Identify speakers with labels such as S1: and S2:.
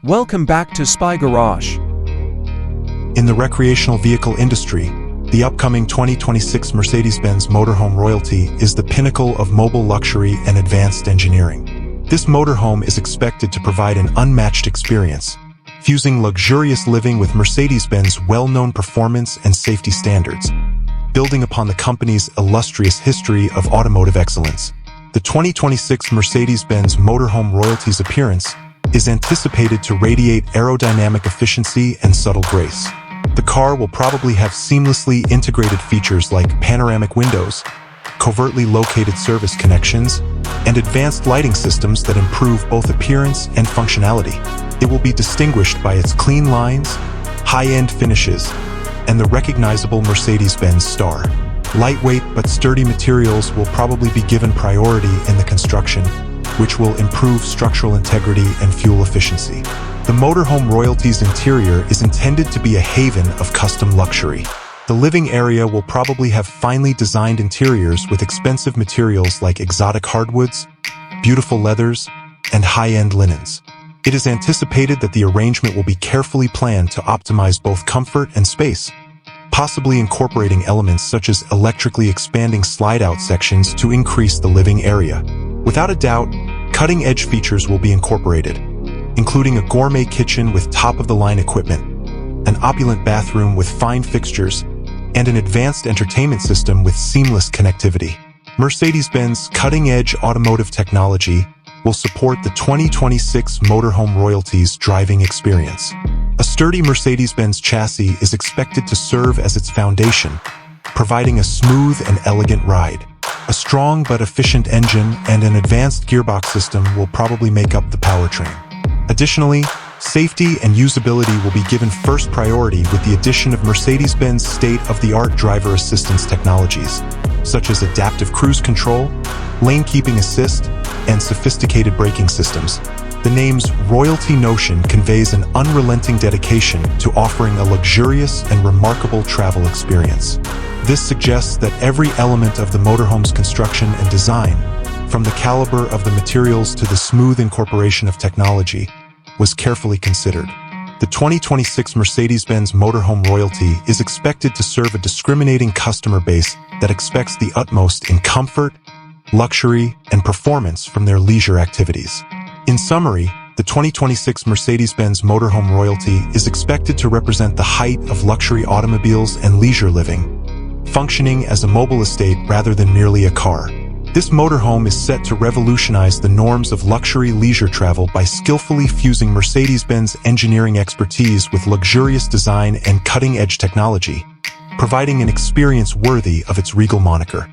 S1: Welcome back to Spy Garage.
S2: In the recreational vehicle industry, the upcoming 2026 Mercedes-Benz Motorhome Royalty is the pinnacle of mobile luxury and advanced engineering. This motorhome is expected to provide an unmatched experience, fusing luxurious living with Mercedes-Benz well-known performance and safety standards, building upon the company's illustrious history of automotive excellence. The 2026 Mercedes-Benz Motorhome Royalty's appearance is anticipated to radiate aerodynamic efficiency and subtle grace. The car will probably have seamlessly integrated features like panoramic windows, covertly located service connections, and advanced lighting systems that improve both appearance and functionality. It will be distinguished by its clean lines, high-end finishes, and the recognizable Mercedes-Benz star. Lightweight but sturdy materials will probably be given priority in the construction, which will improve structural integrity and fuel efficiency. The Motorhome Royalty's interior is intended to be a haven of custom luxury. The living area will probably have finely designed interiors with expensive materials like exotic hardwoods, beautiful leathers, and high-end linens. It is anticipated that the arrangement will be carefully planned to optimize both comfort and space, possibly incorporating elements such as electrically expanding slide-out sections to increase the living area. Without a doubt, cutting-edge features will be incorporated, including a gourmet kitchen with top-of-the-line equipment, an opulent bathroom with fine fixtures, and an advanced entertainment system with seamless connectivity. Mercedes-Benz cutting-edge automotive technology will support the 2026 Motorhome Royalty's driving experience. A sturdy Mercedes-Benz chassis is expected to serve as its foundation, providing a smooth and elegant ride. A strong but efficient engine and an advanced gearbox system will probably make up the powertrain. Additionally, safety and usability will be given first priority with the addition of Mercedes-Benz state-of-the-art driver assistance technologies, such as adaptive cruise control, lane-keeping assist, and sophisticated braking systems. The name's royalty notion conveys an unrelenting dedication to offering a luxurious and remarkable travel experience. This suggests that every element of the motorhome's construction and design, from the caliber of the materials to the smooth incorporation of technology, was carefully considered. The 2026 Mercedes-Benz Motorhome Royalty is expected to serve a discriminating customer base that expects the utmost in comfort, luxury, and performance from their leisure activities. In summary, the 2026 Mercedes-Benz Motorhome Royalty is expected to represent the height of luxury automobiles and leisure living, functioning as a mobile estate rather than merely a car. This motorhome is set to revolutionize the norms of luxury leisure travel by skillfully fusing Mercedes-Benz engineering expertise with luxurious design and cutting-edge technology, providing an experience worthy of its regal moniker.